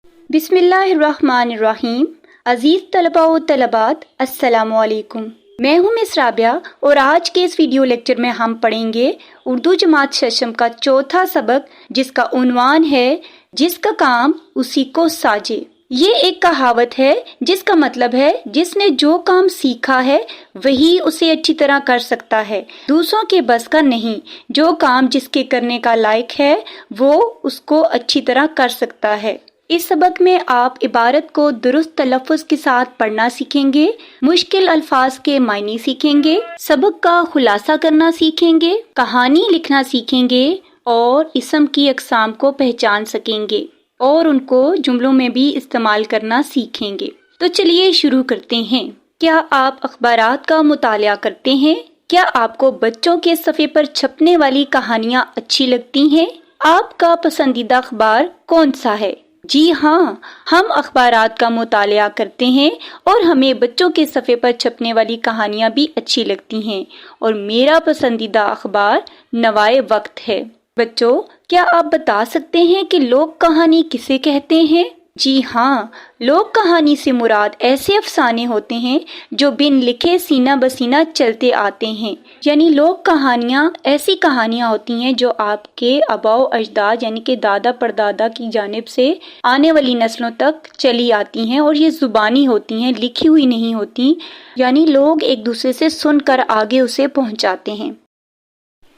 بسم اللہ الرحمن الرحیم۔ عزیز طلباء و طلبات، السلام علیکم۔ میں ہوں مس رابعہ اور آج کے اس ویڈیو لیکچر میں ہم پڑھیں گے اردو جماعت ششم کا چوتھا سبق، جس کا عنوان ہے جس کا کام اسی کو ساجے۔ یہ ایک کہاوت ہے جس کا مطلب ہے جس نے جو کام سیکھا ہے وہی اسے اچھی طرح کر سکتا ہے، دوسروں کے بس کا نہیں۔ جو کام جس کے کرنے کا لائق ہے وہ اس کو اچھی طرح کر سکتا ہے۔ اس سبق میں آپ عبارت کو درست تلفظ کے ساتھ پڑھنا سیکھیں گے، مشکل الفاظ کے معنی سیکھیں گے، سبق کا خلاصہ کرنا سیکھیں گے، کہانی لکھنا سیکھیں گے اور اسم کی اقسام کو پہچان سکیں گے اور ان کو جملوں میں بھی استعمال کرنا سیکھیں گے۔ تو چلیے شروع کرتے ہیں۔ کیا آپ اخبارات کا مطالعہ کرتے ہیں؟ کیا آپ کو بچوں کے صفحے پر چھپنے والی کہانیاں اچھی لگتی ہیں؟ آپ کا پسندیدہ اخبار کون سا ہے؟ جی ہاں، ہم اخبارات کا مطالعہ کرتے ہیں اور ہمیں بچوں کے صفحے پر چھپنے والی کہانیاں بھی اچھی لگتی ہیں، اور میرا پسندیدہ اخبار نوائے وقت ہے۔ بچوں، کیا آپ بتا سکتے ہیں کہ لوک کہانی کسے کہتے ہیں؟ جی ہاں، لوک کہانی سے مراد ایسے افسانے ہوتے ہیں جو بن لکھے سینہ بسینہ چلتے آتے ہیں، یعنی لوک کہانیاں ایسی کہانیاں ہوتی ہیں جو آپ کے آباء و اجداد یعنی کہ دادا پردادا کی جانب سے آنے والی نسلوں تک چلی آتی ہیں، اور یہ زبانی ہوتی ہیں، لکھی ہوئی نہیں ہوتی، یعنی لوگ ایک دوسرے سے سن کر آگے اسے پہنچاتے ہیں۔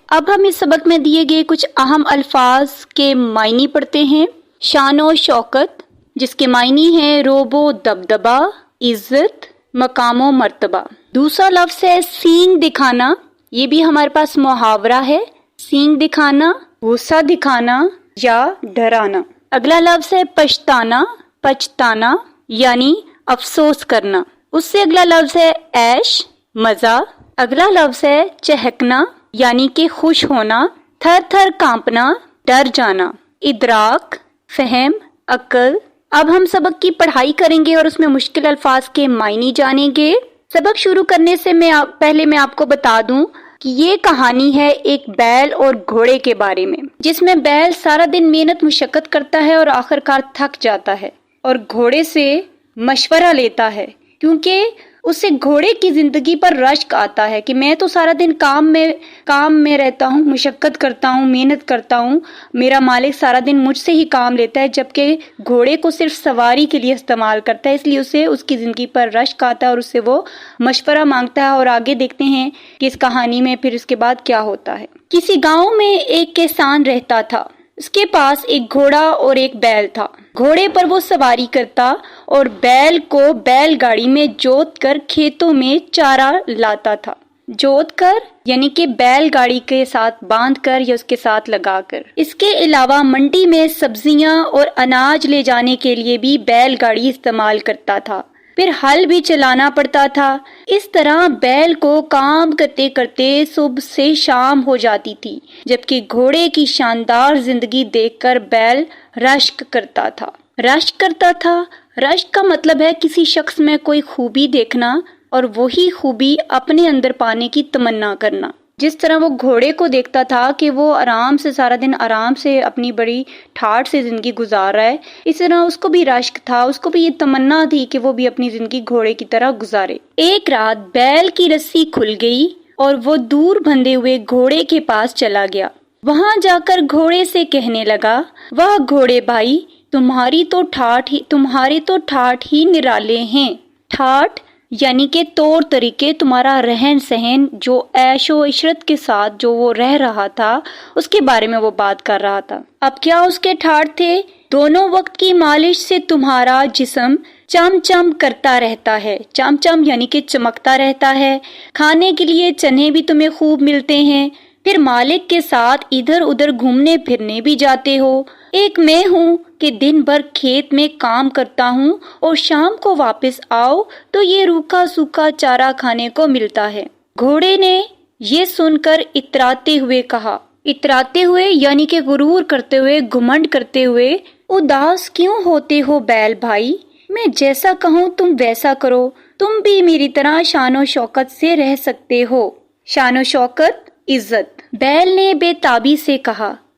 اب ہم اس سبق میں دیے گئے کچھ اہم الفاظ کے معنی پڑھتے ہیں۔ شان و شوکت، جس کے معنی ہیں روب و دبدبا، عزت، مقام و مرتبہ۔ دوسرا لفظ ہے سینگ دکھانا، یہ بھی ہمارے پاس محاورہ ہے، سینگ دکھانا، غصہ دکھانا یا ڈرانا۔ اگلا لفظ ہے پچھتانا، پچھتانا یعنی افسوس کرنا۔ اس سے اگلا لفظ ہے عیش، مزہ۔ اگلا لفظ ہے چہکنا یعنی کہ خوش ہونا، تھر تھر کانپنا، ڈر جانا۔ ادراک، فہم، عقل۔ اب ہم سبق کی پڑھائی کریں گے اور اس میں مشکل الفاظ کے معنی جانیں گے۔ سبق شروع کرنے سے پہلے میں آپ کو بتا دوں کہ یہ کہانی ہے ایک بیل اور گھوڑے کے بارے میں، جس میں بیل سارا دن محنت مشقت کرتا ہے اور آخر کار تھک جاتا ہے اور گھوڑے سے مشورہ لیتا ہے، کیونکہ اسے گھوڑے کی زندگی پر رشک آتا ہے کہ میں تو سارا دن کام میں رہتا ہوں، مشقت کرتا ہوں، محنت کرتا ہوں، میرا مالک سارا دن مجھ سے ہی کام لیتا ہے، جبکہ گھوڑے کو صرف سواری کے لیے استعمال کرتا ہے، اس لیے اسے اس کی زندگی پر رشک آتا ہے اور اس سے وہ مشورہ مانگتا ہے۔ اور آگے دیکھتے ہیں کہ اس کہانی میں پھر اس کے بعد کیا ہوتا ہے۔ کسی گاؤں میں ایک کسان رہتا تھا، اس کے پاس ایک گھوڑا اور ایک بیل تھا۔ گھوڑے پر وہ سواری کرتا اور بیل کو بیل گاڑی میں جوت کر کھیتوں میں چارہ لاتا تھا۔ جوت کر یعنی کہ بیل گاڑی کے ساتھ باندھ کر یا اس کے ساتھ لگا کر۔ اس کے علاوہ منڈی میں سبزیاں اور اناج لے جانے کے لیے بھی بیل گاڑی استعمال کرتا تھا، پھر ہل بھی چلانا پڑتا تھا۔ اس طرح بیل کو کام کرتے کرتے صبح سے شام ہو جاتی تھی، جبکہ گھوڑے کی شاندار زندگی دیکھ کر بیل رشک کرتا تھا۔ رشک کرتا تھا، رشک کا مطلب ہے کسی شخص میں کوئی خوبی دیکھنا اور وہی خوبی اپنے اندر پانے کی تمنا کرنا۔ جس طرح وہ گھوڑے کو دیکھتا تھا کہ وہ آرام سے سارا دن آرام سے اپنی بڑی ٹھاٹھ سے زندگی گزار رہا ہے، اس طرح اس کو بھی رشک تھا، اس کو بھی یہ تمنا تھی کہ وہ بھی اپنی زندگی گھوڑے کی طرح گزارے۔ ایک رات بیل کی رسی کھل گئی اور وہ دور بندھے ہوئے گھوڑے کے پاس چلا گیا۔ وہاں جا کر گھوڑے سے کہنے لگا، واہ گھوڑے بھائی، تمہارے تو ٹھاٹھ ہی نرالے ہیں۔ ٹھاٹھ یعنی کہ طور طریقے، تمہارا رہن سہن، جو عیش و عشرت کے ساتھ جو وہ رہ رہا تھا اس کے بارے میں وہ بات کر رہا تھا۔ اب کیا اس کے ٹھاٹھ تھے؟ دونوں وقت کی مالش سے تمہارا جسم چم چم کرتا رہتا ہے، چم چم یعنی کہ چمکتا رہتا ہے، کھانے کے لیے چنے بھی تمہیں خوب ملتے ہیں، پھر مالک کے ساتھ ادھر ادھر گھومنے پھرنے بھی جاتے ہو۔ ایک میں ہوں کہ دن بھر کھیت میں کام کرتا ہوں اور شام کو واپس آؤ تو یہ روکھا سوکھا چارہ کھانے کو ملتا ہے۔ گھوڑے نے یہ سن کر اتراتے ہوئے کہا، اتراتے ہوئے یعنی کہ غرور کرتے ہوئے، گھمنڈ کرتے ہوئے، اداس کیوں ہوتے ہو بیل بھائی؟ میں جیسا کہوں تم ویسا کرو، تم بھی میری طرح شان و شوکت سے رہ سکتے ہو۔ شان و شوکت، عزت۔ بیل نے بے تابی سے کہا،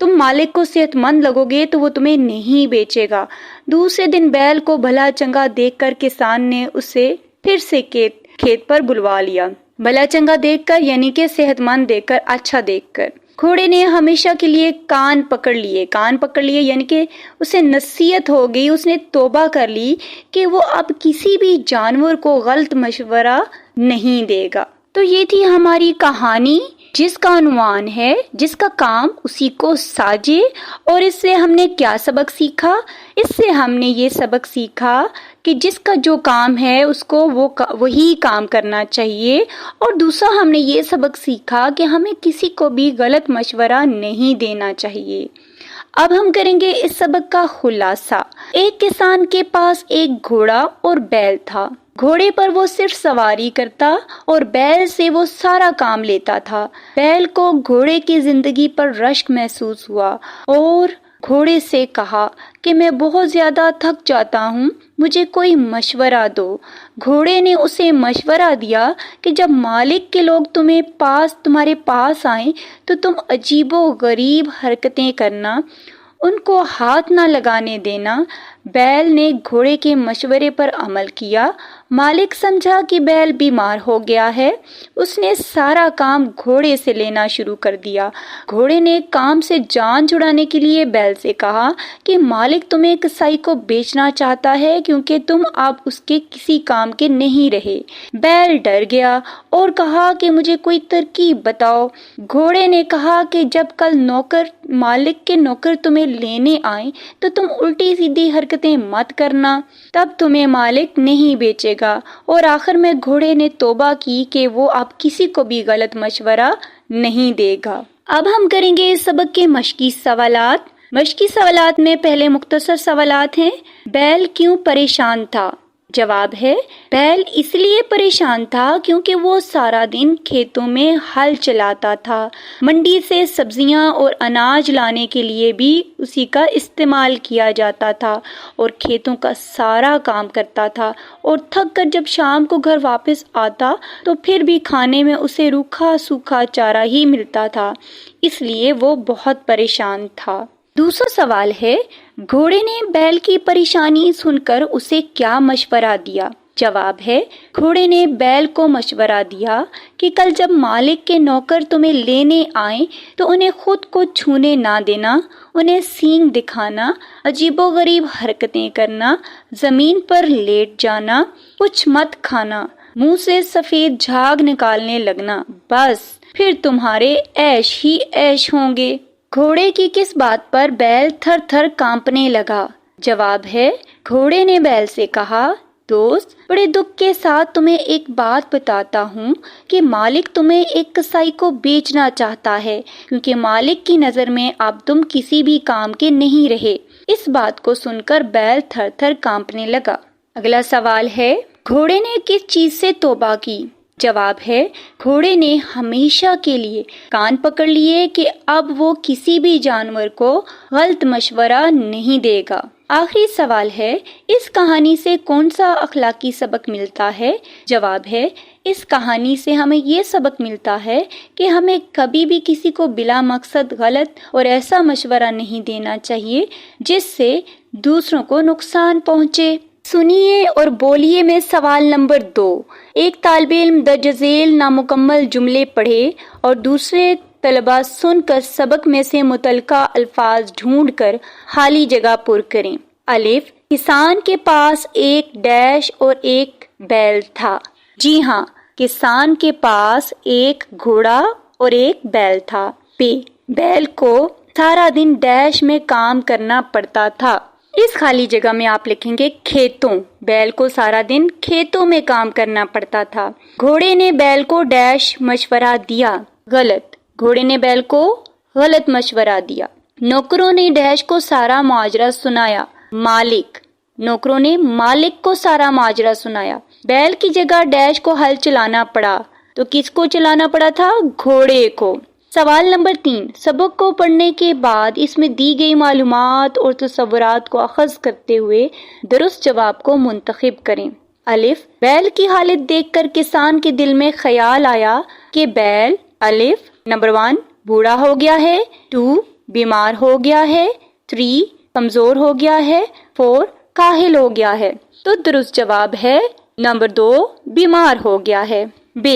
تم مالک کو صحت مند لگو گے تو وہ تمہیں نہیں بیچے گا۔ دوسرے دن بیل کو بھلا چنگا دیکھ کر کسان نے اسے پھر سے کھیت پر بلوا لیا۔ بھلا چنگا دیکھ کر یعنی کہ صحت مند دیکھ کر، اچھا دیکھ کر۔ گھوڑے نے ہمیشہ کے لیے کان پکڑ لیے یعنی کہ اسے نصیحت ہو گئی، اس نے توبہ کر لی کہ وہ اب کسی بھی جانور کو غلط مشورہ نہیں دے گا۔ تو یہ تھی ہماری کہانی جس کا عنوان ہے جس کا کام اسی کو ساجے۔ اور اس سے ہم نے کیا سبق سیکھا؟ اس سے ہم نے یہ سبق سیکھا کہ جس کا جو کام ہے اس کو وہی کام کرنا چاہیے۔ اور دوسرا ہم نے یہ سبق سیکھا کہ ہمیں کسی کو بھی غلط مشورہ نہیں دینا چاہیے۔ اب ہم کریں گے اس سبق کا خلاصہ۔ ایک کسان کے پاس ایک گھوڑا اور بیل تھا۔ گھوڑے پر وہ صرف سواری کرتا اور بیل سے وہ سارا کام لیتا تھا۔ بیل کو گھوڑے کی زندگی پر رشک محسوس ہوا اور گھوڑے سے کہا کہ میں بہت زیادہ تھک جاتا ہوں، مجھے کوئی مشورہ دو۔ گھوڑے نے اسے مشورہ دیا کہ جب مالک کے لوگ تمہارے پاس آئیں تو تم عجیب و غریب حرکتیں کرنا، ان کو ہاتھ نہ لگانے دینا۔ بیل نے گھوڑے کے مشورے پر عمل کیا۔ مالک سمجھا کہ بیل بیمار ہو گیا ہے، اس نے سارا کام گھوڑے سے لینا شروع کر دیا۔ گھوڑے نے کام سے جان چھڑانے کے لیے بیل سے کہا کہ مالک تمہیں کسائی کو بیچنا چاہتا ہے کیونکہ تم اب اس کے کسی کام کے نہیں رہے۔ بیل ڈر گیا اور کہا کہ مجھے کوئی ترکیب بتاؤ۔ گھوڑے نے کہا کہ جب کل مالک کے نوکر تمہیں لینے آئیں تو تم الٹی سیدھی حرکتیں مت کرنا، تب تمہیں مالک نہیں بیچے گا۔ اور آخر میں گھوڑے نے توبہ کی کہ وہ اب کسی کو بھی غلط مشورہ نہیں دے گا۔ اب ہم کریں گے اس سبق کے مشقی سوالات۔ مشقی سوالات میں پہلے مختصر سوالات ہیں۔ بیل کیوں پریشان تھا؟ جواب ہے، بیل اس لیے پریشان تھا کیونکہ وہ سارا دن کھیتوں میں ہل چلاتا تھا۔ منڈی سے سبزیاں اور اناج لانے کے لیے بھی اسی کا استعمال کیا جاتا تھا اور کھیتوں کا سارا کام کرتا تھا، اور تھک کر جب شام کو گھر واپس آتا تو پھر بھی کھانے میں اسے روکھا سوکھا چارہ ہی ملتا تھا، اس لیے وہ بہت پریشان تھا۔ دوسرا سوال ہے، گھوڑے نے بیل کی پریشانی سن کر اسے کیا مشورہ دیا؟ جواب ہے، گھوڑے نے بیل کو مشورہ دیا کہ کل جب مالک کے نوکر تمہیں لینے آئیں تو انہیں خود کو چھونے نہ دینا، انہیں سینگ دکھانا، عجیب و غریب حرکتیں کرنا، زمین پر لیٹ جانا، کچھ مت کھانا، منہ سے سفید جھاگ نکالنے لگنا، بس پھر تمہارے عیش ہی عیش ہوں گے۔ گھوڑے کی کس بات پر بیل تھر تھر کانپنے لگا؟ جواب ہے، گھوڑے نے بیل سے کہا، دوست، بڑے دکھ کے ساتھ تمہیں ایک بات بتاتا ہوں کہ مالک تمہیں ایک کسائی کو بیچنا چاہتا ہے کیونکہ مالک کی نظر میں اب تم کسی بھی کام کے نہیں رہے۔ اس بات کو سن کر بیل تھر تھر کانپنے لگا۔ اگلا سوال ہے، گھوڑے نے کس چیز سے توبہ کی؟ جواب ہے، گھوڑے نے ہمیشہ کے لیے کان پکڑ لیے کہ اب وہ کسی بھی جانور کو غلط مشورہ نہیں دے گا۔ آخری سوال ہے، اس کہانی سے کون سا اخلاقی سبق ملتا ہے؟ جواب ہے، اس کہانی سے ہمیں یہ سبق ملتا ہے کہ ہمیں کبھی بھی کسی کو بلا مقصد غلط اور ایسا مشورہ نہیں دینا چاہیے جس سے دوسروں کو نقصان پہنچے۔ سنیے اور بولیے میں سوال نمبر 2۔ ایک طالب علم درج ذیل نامکمل جملے پڑھے اور دوسرے طلباء سن کر سبق میں سے متعلقہ الفاظ ڈھونڈ کر خالی جگہ پر کریں۔ الف، کسان کے پاس ایک ڈیش اور ایک بیل تھا۔ جی ہاں، کسان کے پاس ایک گھوڑا اور ایک بیل تھا۔ ب، بیل کو سارا دن ڈیش میں کام کرنا پڑتا تھا۔ اس خالی جگہ میں آپ لکھیں گے کھیتوں۔ بیل کو سارا دن کھیتوں میں کام کرنا پڑتا تھا۔ گھوڑے نے بیل کو ڈیش مشورہ دیا۔ غلط، گھوڑے نے بیل کو غلط مشورہ دیا۔ نوکروں نے ڈیش کو سارا ماجرا سنایا۔ مالک، نوکروں نے مالک کو سارا ماجرا سنایا۔ بیل کی جگہ ڈیش کو ہل چلانا پڑا، تو کس کو چلانا پڑا تھا؟ گھوڑے کو۔ سوال نمبر 3، سبق کو پڑھنے کے بعد اس میں دی گئی معلومات اور تصورات کو اخذ کرتے ہوئے درست جواب کو منتخب کریں۔ الف، بیل کی حالت دیکھ کر کسان کے دل میں خیال آیا کہ بیل الف نمبر 1 بوڑھا ہو گیا ہے، 2 بیمار ہو گیا ہے، 3 کمزور ہو گیا ہے، 4 کاہل ہو گیا ہے۔ تو درست جواب ہے نمبر 2 بیمار ہو گیا ہے۔ ب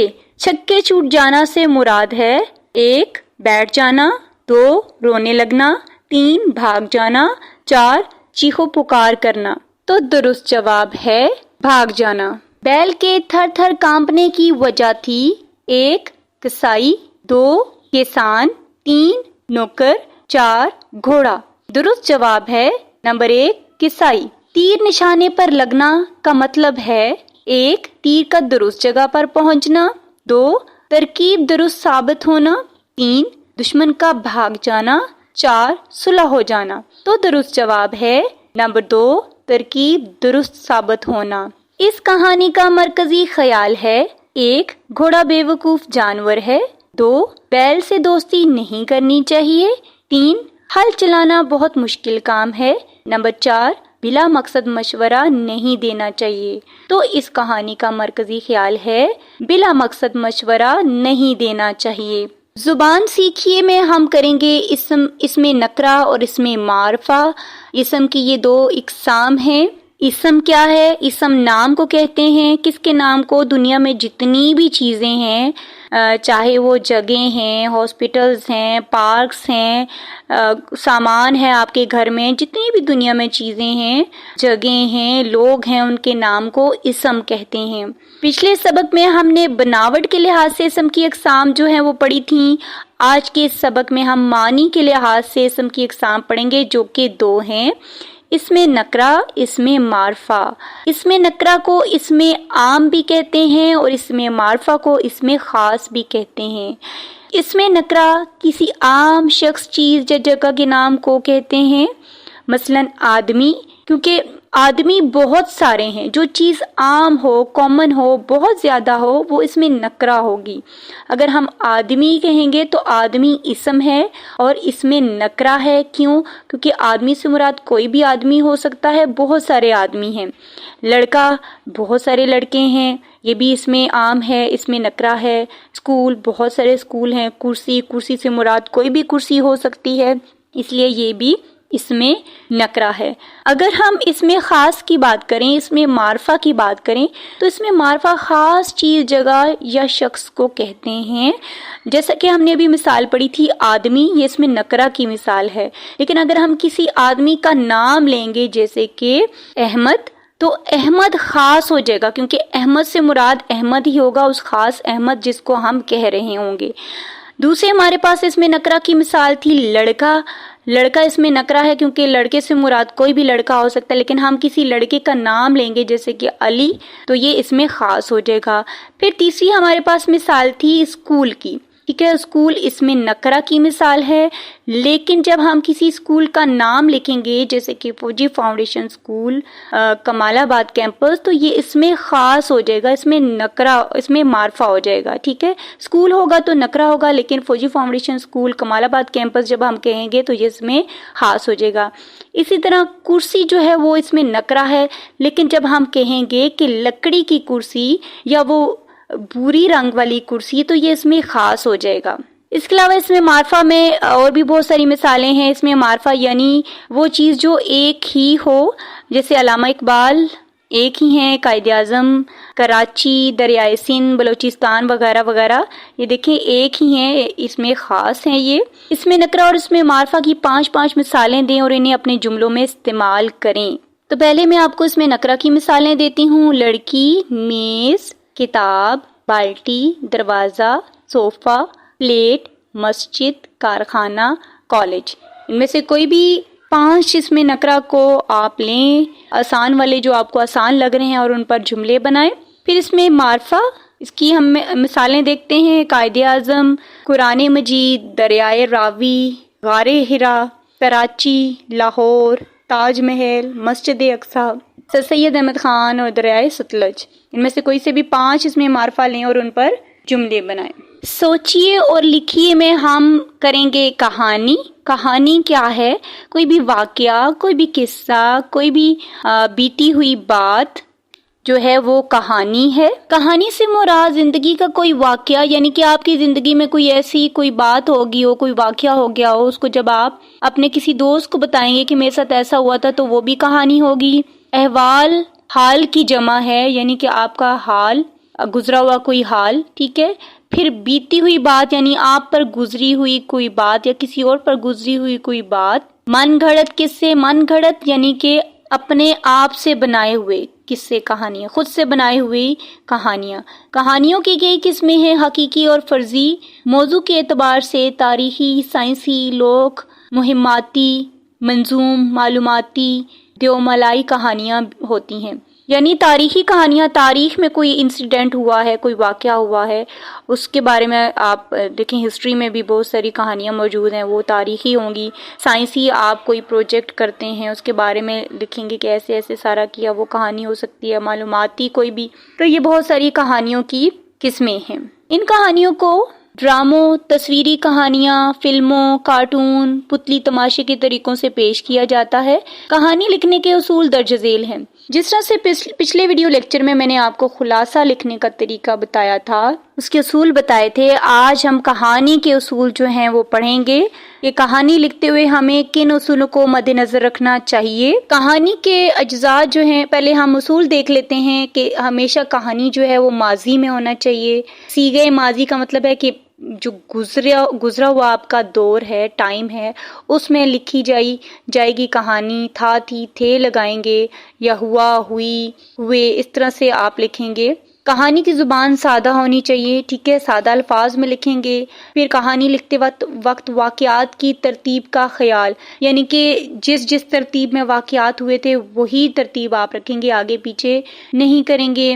چھکے چھوٹ جانا سے مراد ہے 1 بیٹھ جانا، 2 رونے لگنا، 3 بھاگ جانا، 4 چیخو پکار کرنا۔ تو درست جواب ہے بھاگ جانا۔ بیل کے تھر تھر کانپنے کی وجہ تھی 1 کسائی، 2 کسان، 3 نوکر، 4 گھوڑا۔ درست جواب ہے نمبر 1 کسائی۔ تیر نشانے پر لگنا کا مطلب ہے 1 تیر کا درست جگہ پر پہنچنا، 2 ترکیب درست ثابت ہونا، 3 دشمن کا بھاگ جانا، 4 صلح ہو جانا۔ تو درست جواب ہے نمبر 2 ترکیب درست ثابت ہونا۔ اس کہانی کا مرکزی خیال ہے 1 گھوڑا بیوقوف جانور ہے، 2 بیل سے دوستی نہیں کرنی چاہیے، 3 ہل چلانا بہت مشکل کام ہے، نمبر 4 بلا مقصد مشورہ نہیں دینا چاہیے۔ تو اس کہانی کا مرکزی خیال ہے بلا مقصد مشورہ نہیں دینا چاہیے۔ زبان سیکھیے میں ہم کریں گے اسم نکرہ اور اسم معرفہ۔ اسم کی یہ 2 اقسام ہیں۔ اسم کیا ہے؟ اسم نام کو کہتے ہیں، کس کے نام کو؟ دنیا میں جتنی بھی چیزیں ہیں، چاہے وہ جگہیں ہیں، ہاسپٹلز ہیں، پارکس ہیں، سامان ہے آپ کے گھر میں، جتنی بھی دنیا میں چیزیں ہیں، جگہیں ہیں، لوگ ہیں، ان کے نام کو اسم کہتے ہیں۔ پچھلے سبق میں ہم نے بناوٹ کے لحاظ سے اسم کی اقسام جو ہیں وہ پڑھی تھیں۔ آج کے سبق میں ہم معنی کے لحاظ سے اسم کی اقسام پڑھیں گے جو کہ 2 ہیں، اسم نکرہ، اسم معرفہ۔ اسم نکرہ کو اسم عام بھی کہتے ہیں اور اسم معرفہ کو اسم خاص بھی کہتے ہیں۔ اسم نکرہ کسی عام شخص، چیز یا جگہ کے نام کو کہتے ہیں، مثلاً آدمی، کیونکہ آدمی بہت سارے ہیں، جو چیز عام ہو، کامن ہو، بہت زیادہ ہو، وہ اسم نکرہ ہوگی۔ اگر ہم آدمی کہیں گے تو آدمی اسم ہے اور اسم نکرہ ہے۔ کیوں؟ کیونکہ آدمی سے مراد کوئی بھی آدمی ہو سکتا ہے، بہت سارے آدمی ہیں۔ لڑکا، بہت سارے لڑکے ہیں، یہ بھی اسم عام ہے، اسم نکرہ ہے۔ اسکول، بہت سارے اسکول ہیں۔ کرسی سے مراد کوئی بھی کرسی ہو سکتی ہے، اس لیے یہ بھی اسم نکرہ ہے۔ اگر ہم اسم خاص کی بات کریں، اسم معرفہ کی بات کریں، تو اسم معرفہ خاص چیز، جگہ یا شخص کو کہتے ہیں۔ جیسا کہ ہم نے ابھی مثال پڑھی تھی آدمی، یہ اسم نکرہ کی مثال ہے۔ لیکن اگر ہم کسی آدمی کا نام لیں گے جیسے کہ احمد، تو احمد خاص ہو جائے گا، کیونکہ احمد سے مراد احمد ہی ہوگا، اس خاص احمد جس کو ہم کہہ رہے ہوں گے۔ دوسرے ہمارے پاس اسم نکرہ کی مثال تھی لڑکا۔ لڑکا اسم نکرہ ہے کیونکہ لڑکے سے مراد کوئی بھی لڑکا ہو سکتا ہے، لیکن ہم کسی لڑکے کا نام لیں گے جیسے کہ علی، تو یہ اسم خاص ہو جائے گا۔ پھر تیسری ہمارے پاس مثال تھی اسکول کی، ٹھیک ہے، اسکول اسم نکرہ کی مثال ہے، لیکن جب ہم کسی اسکول کا نام لکھیں گے جیسے کہ فوجی فاؤنڈیشن اسکول، کمال آباد کیمپس، تو یہ اسم خاص ہو جائے گا، اسم نکرہ، اسم معرفہ ہو جائے گا، ٹھیک ہے۔ اسکول ہوگا تو نکرہ ہوگا، لیکن فوجی فاؤنڈیشن اسکول، کمال آباد کیمپس جب ہم کہیں گے تو یہ اسم خاص ہو جائے گا۔ اسی طرح کرسی جو ہے وہ اسم نکرہ ہے، لیکن جب ہم کہیں گے کہ لکڑی کی کرسی یا وہ بھوری رنگ والی کرسی، تو یہ اسم خاص ہو جائے گا۔ اس کے علاوہ اسم معرفہ میں اور بھی بہت ساری مثالیں ہیں۔ اسم معرفہ یعنی وہ چیز جو ایک ہی ہو، جیسے علامہ اقبال ایک ہی ہیں، قائد اعظم، کراچی، دریائے سندھ، بلوچستان وغیرہ وغیرہ، یہ دیکھیں ایک ہی ہیں، اس میں خاص ہیں یہ۔ اسم نکرہ اور اسم معرفہ کی 5 مثالیں دیں اور انہیں اپنے جملوں میں استعمال کریں۔ تو پہلے میں آپ کو اسم نکرہ کی مثالیں دیتی ہوں۔ لڑکی، میز، کتاب، بالٹی، دروازہ، صوفہ، پلیٹ، مسجد، کارخانہ، کالج۔ ان میں سے کوئی بھی 5 اسم نکرہ کو آپ لیں، آسان والے جو آپ کو آسان لگ رہے ہیں، اور ان پر جملے بنائیں۔ پھر اسم معرفہ، اس کی ہم مثالیں دیکھتے ہیں۔ قائد اعظم، قرآن مجید، دریائے راوی، غار ہرا، کراچی، لاہور، تاج محل، مسجد اقصی، سر سید احمد خان اور دریائے ستلج۔ ان میں سے کوئی سے بھی 5 اسم معرفہ لیں اور ان پر جملے بنائیں۔ سوچئے اور لکھیے میں ہم کریں گے کہانی۔ کہانی کیا ہے؟ کوئی بھی واقعہ، کوئی بھی قصہ، کوئی بھی بیتی ہوئی بات جو ہے وہ کہانی ہے۔ کہانی سے مراد زندگی کا کوئی واقعہ، یعنی کہ آپ کی زندگی میں کوئی ایسی کوئی بات ہوگی ہو، کوئی واقعہ ہو گیا ہو، اس کو جب آپ اپنے کسی دوست کو بتائیں گے کہ میرے ساتھ ایسا ہوا تھا، تو وہ بھی کہانی ہوگی۔ احوال حال کی جمع ہے، یعنی کہ آپ کا حال، گزرا ہوا کوئی حال، ٹھیک ہے۔ پھر بیتی ہوئی بات، یعنی آپ پر گزری ہوئی کوئی بات یا کسی اور پر گزری ہوئی کوئی بات۔ من گھڑت قصے، من گھڑت یعنی کہ اپنے آپ سے بنائے ہوئے قصے، کہانیاں، خود سے بنائے ہوئی کہانیاں۔ کہانیوں کی کئی قسمیں ہیں، حقیقی اور فرضی۔ موضوع کے اعتبار سے تاریخی، سائنسی، لوک، مہماتی، منظوم، معلوماتی، دیوملائی کہانیاں ہوتی ہیں۔ یعنی تاریخی کہانیاں، تاریخ میں کوئی انسیڈنٹ ہوا ہے، کوئی واقعہ ہوا ہے، اس کے بارے میں آپ دیکھیں، ہسٹری میں بھی بہت ساری کہانیاں موجود ہیں، وہ تاریخی ہوں گی۔ سائنسی، آپ کوئی پروجیکٹ کرتے ہیں، اس کے بارے میں لکھیں گے کہ ایسے ایسے سارا کیا، وہ کہانی ہو سکتی ہے۔ معلوماتی کوئی بھی، تو یہ بہت ساری کہانیوں کی قسمیں ہیں۔ ان کہانیوں کو ڈراموں، تصویری کہانیاں، فلموں، کارٹون، پتلی تماشے کے طریقوں سے پیش کیا جاتا ہے۔ کہانی لکھنے کے اصول درج ذیل ہیں۔ جس طرح سے پچھلے ویڈیو لیکچر میں نے آپ کو خلاصہ لکھنے کا طریقہ بتایا تھا، اس کے اصول بتائے تھے، آج ہم کہانی کے اصول جو ہیں وہ پڑھیں گے۔ یہ کہانی لکھتے ہوئے ہمیں کن اصولوں کو مد نظر رکھنا چاہیے۔ کہانی کے اجزاء جو ہیں، پہلے ہم اصول دیکھ لیتے ہیں کہ ہمیشہ کہانی جو ہے وہ ماضی میں ہونا چاہیے۔ صیغہ ماضی کا مطلب ہے کہ جو گزرا ہوا آپ کا دور ہے، ٹائم ہے، اس میں لکھی جائے گی کہانی۔ تھا، تھی، تھے لگائیں گے، یا ہوا، ہوئی، ہوئے، اس طرح سے آپ لکھیں گے۔ کہانی کی زبان سادہ ہونی چاہیے، ٹھیک ہے، سادہ الفاظ میں لکھیں گے۔ پھر کہانی لکھتے وقت واقعات کی ترتیب کا خیال، یعنی کہ جس ترتیب میں واقعات ہوئے تھے وہی ترتیب آپ رکھیں گے، آگے پیچھے نہیں کریں گے۔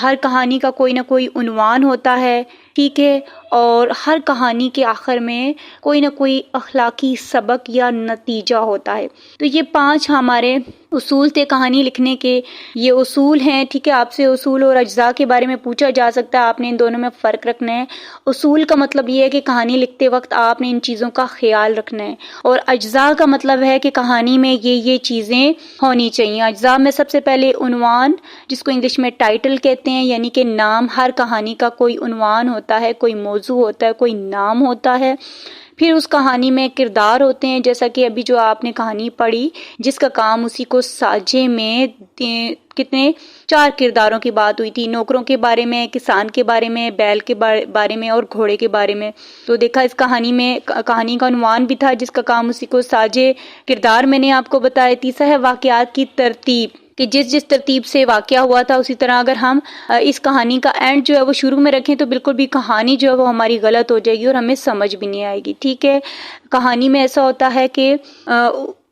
ہر کہانی کا کوئی نہ کوئی عنوان ہوتا ہے، ٹھیک ہے، اور ہر کہانی کے آخر میں کوئی نہ کوئی اخلاقی سبق یا نتیجہ ہوتا ہے۔ تو یہ 5 ہمارے اصول تھے کہانی لکھنے کے، یہ اصول ہیں، ٹھیک ہے۔ آپ سے اصول اور اجزاء کے بارے میں پوچھا جا سکتا ہے، آپ نے ان دونوں میں فرق رکھنا ہے۔ اصول کا مطلب یہ ہے کہ کہانی لکھتے وقت آپ نے ان چیزوں کا خیال رکھنا ہے، اور اجزاء کا مطلب ہے کہ کہانی میں یہ چیزیں ہونی چاہیے۔ اجزاء میں سب سے پہلے عنوان، جس کو انگلش میں ٹائٹل کہتے ہیں، یعنی کہ نام۔ ہر کہانی کا کوئی عنوان ہوتا ہے، کوئی موضوع ہوتا ہے، کوئی نام ہوتا ہے۔ پھر اس کہانی میں کردار ہوتے ہیں، جیسا کہ ابھی جو آپ نے کہانی پڑھی، جس کا کام اسی کو ساجے میں کتنے 4 کرداروں کی بات ہوئی تھی، نوکروں کے بارے میں، کسان کے بارے میں، بیل کے بارے میں اور گھوڑے کے بارے میں۔ تو دیکھا اس کہانی میں کہانی کا عنوان بھی تھا، جس کا کام اسی کو ساجے۔ کردار میں نے آپ کو بتایا۔ تیسرا ہے واقعات کی ترتیب، کہ جس ترتیب سے واقعہ ہوا تھا اسی طرح اگر ہم اس کہانی کا اینڈ جو ہے وہ شروع میں رکھیں تو بالکل بھی کہانی جو ہے وہ ہماری غلط ہو جائے گی اور ہمیں سمجھ بھی نہیں آئے گی، ٹھیک ہے۔ کہانی میں ایسا ہوتا ہے کہ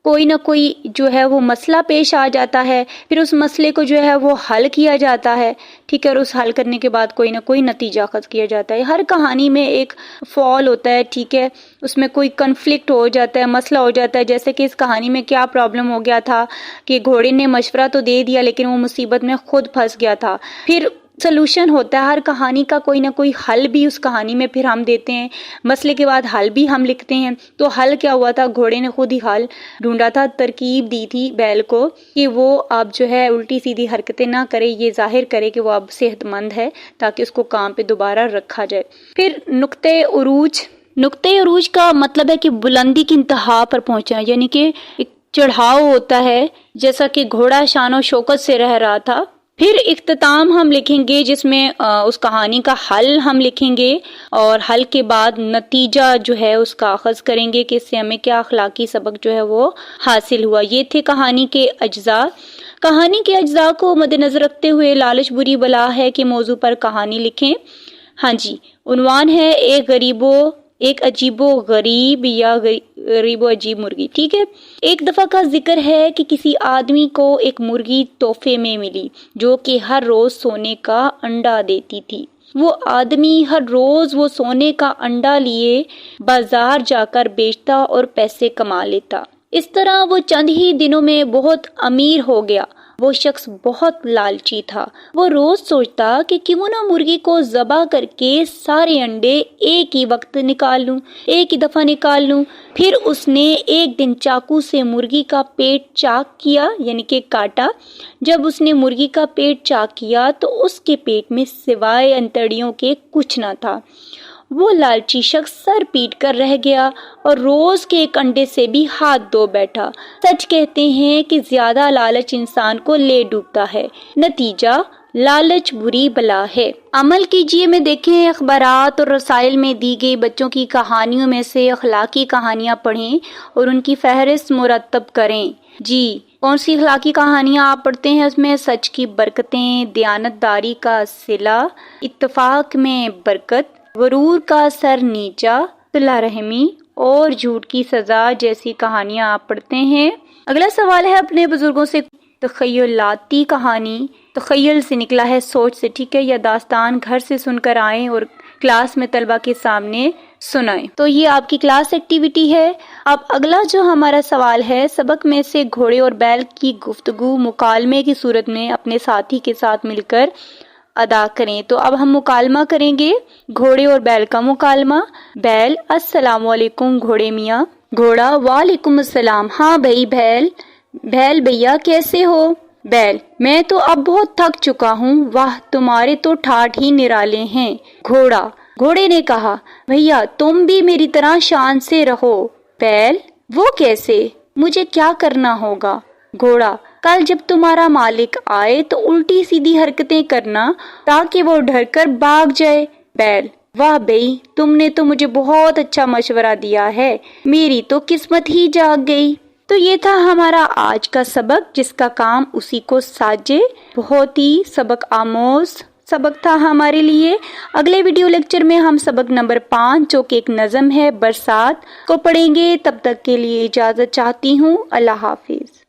کوئی نہ کوئی جو ہے وہ مسئلہ پیش آ جاتا ہے، پھر اس مسئلے کو جو ہے وہ حل کیا جاتا ہے، ٹھیک ہے، اور اس حل کرنے کے بعد کوئی نہ کوئی نتیجہ اخذ کیا جاتا ہے۔ ہر کہانی میں ایک فال ہوتا ہے، ٹھیک ہے، اس میں کوئی کنفلکٹ ہو جاتا ہے، مسئلہ ہو جاتا ہے۔ جیسے کہ اس کہانی میں کیا پرابلم ہو گیا تھا کہ گھوڑے نے مشورہ تو دے دیا لیکن وہ مصیبت میں خود پھنس گیا تھا۔ پھر سلوشن ہوتا ہے، ہر کہانی کا کوئی نہ کوئی حل بھی اس کہانی میں پھر ہم دیتے ہیں، مسئلے کے بعد حل بھی ہم لکھتے ہیں۔ تو حل کیا ہوا تھا؟ گھوڑے نے خود ہی حل ڈھونڈا تھا، ترکیب دی تھی بیل کو کہ وہ اب جو ہے الٹی سیدھی حرکتیں نہ کرے، یہ ظاہر کرے کہ وہ اب صحت مند ہے تاکہ اس کو کام پہ دوبارہ رکھا جائے۔ پھر نقطۂ عروج کا مطلب ہے کہ بلندی کی انتہا پر پہنچنا، یعنی کہ ایک چڑھاؤ ہوتا ہے، جیسا کہ گھوڑا شان و شوکت سے رہ رہا تھا۔ پھر اختتام ہم لکھیں گے، جس میں اس کہانی کا حل ہم لکھیں گے، اور حل کے بعد نتیجہ جو ہے اس کا اخذ کریں گے کہ اس سے ہمیں کیا اخلاقی سبق جو ہے وہ حاصل ہوا۔ یہ تھے کہانی کے اجزاء۔ کہانی کے اجزاء کو مد نظر رکھتے ہوئے لالچ بری بلا ہے کہ موضوع پر کہانی لکھیں۔ ہاں جی، عنوان ہے ایک عجیب و غریب یا غریب و عجیب مرغی، ٹھیک ہے۔ ایک دفعہ کا ذکر ہے کہ کسی آدمی کو ایک مرغی تحفے میں ملی جو کہ ہر روز سونے کا انڈا دیتی تھی۔ وہ آدمی ہر روز وہ سونے کا انڈا لیے بازار جا کر بیچتا اور پیسے کما لیتا۔ اس طرح وہ چند ہی دنوں میں بہت امیر ہو گیا وہ شخص بہت لالچی تھا۔ وہ روز سوچتا کہ کیوں نہ مرغی کو ذبح کر کے سارے انڈے ایک ہی وقت نکال لوں، ایک ہی دفعہ نکال لوں۔ پھر اس نے ایک دن چاقو سے مرغی کا پیٹ چاک کیا، یعنی کہ کاٹا۔ جب اس نے مرغی کا پیٹ چاک کیا تو اس کے پیٹ میں سوائے انتڑیوں کے کچھ نہ تھا۔ وہ لالچی شخص سر پیٹ کر رہ گیا اور روز کے ایک انڈے سے بھی ہاتھ دھو بیٹھا۔ سچ کہتے ہیں کہ زیادہ لالچ انسان کو لے ڈوبتا ہے۔ نتیجہ، لالچ بری بلا ہے۔ عمل کیجئے میں دیکھیں اخبارات اور رسائل میں دی گئی بچوں کی کہانیوں میں سے اخلاقی کہانیاں پڑھیں اور ان کی فہرست مرتب کریں۔ جی، کون سی اخلاقی کہانیاں آپ پڑھتے ہیں؟ اس میں سچ کی برکتیں، دیانتداری کا صلہ، اتفاق میں برکت، غرور کا سر نیچا، صلہ رحمی اور جھوٹ کی سزا جیسی کہانیاں آپ پڑھتے ہیں۔ اگلا سوال ہے اپنے بزرگوں سے تخیلاتی کہانی۔ تخیل سے نکلا ہے سوچ سے، ٹھیک ہے؟ یا داستان گھر سے سن کر آئیں اور کلاس میں طلبہ کے سامنے سنائیں۔ تو یہ آپ کی کلاس ایکٹیویٹی ہے۔ اب اگلا جو ہمارا سوال ہے، سبق میں سے گھوڑے اور بیل کی گفتگو مکالمے کی صورت میں اپنے ساتھی کے ساتھ مل کر ادا کریں۔ تو اب ہم مکالمہ کریں گے، گھوڑے اور بیل کا مکالمہ۔ بیل: السلام علیکم گھوڑے میاں۔ گھوڑا: وعلیکم السلام۔ ہاں بھائی بیل۔ بیل: بھیا کیسے ہو؟ بیل: میں تو اب بہت تھک چکا ہوں۔ واہ، تمہارے تو ٹھاٹھ ہی نرالے ہیں۔ گھوڑا: گھوڑے نے کہا، بھیا تم بھی میری طرح شان سے رہو۔ بیل: وہ کیسے؟ مجھے کیا کرنا ہوگا؟ گھوڑا: کل جب تمہارا مالک آئے تو الٹی سیدھی حرکتیں کرنا تاکہ وہ ڈر کر بھاگ جائے۔ بیل: واہ بھئی، تم نے تو مجھے بہت اچھا مشورہ دیا ہے، میری تو قسمت ہی جاگ گئی۔ تو یہ تھا ہمارا آج کا سبق، جس کا کام اسی کو ساجے۔ بہت ہی سبق آموز سبق تھا ہمارے لیے۔ اگلے ویڈیو لیکچر میں ہم سبق نمبر 5 جو کہ ایک نظم ہے برسات کو پڑھیں گے۔ تب تک کے لیے اجازت چاہتی ہوں۔ اللہ حافظ۔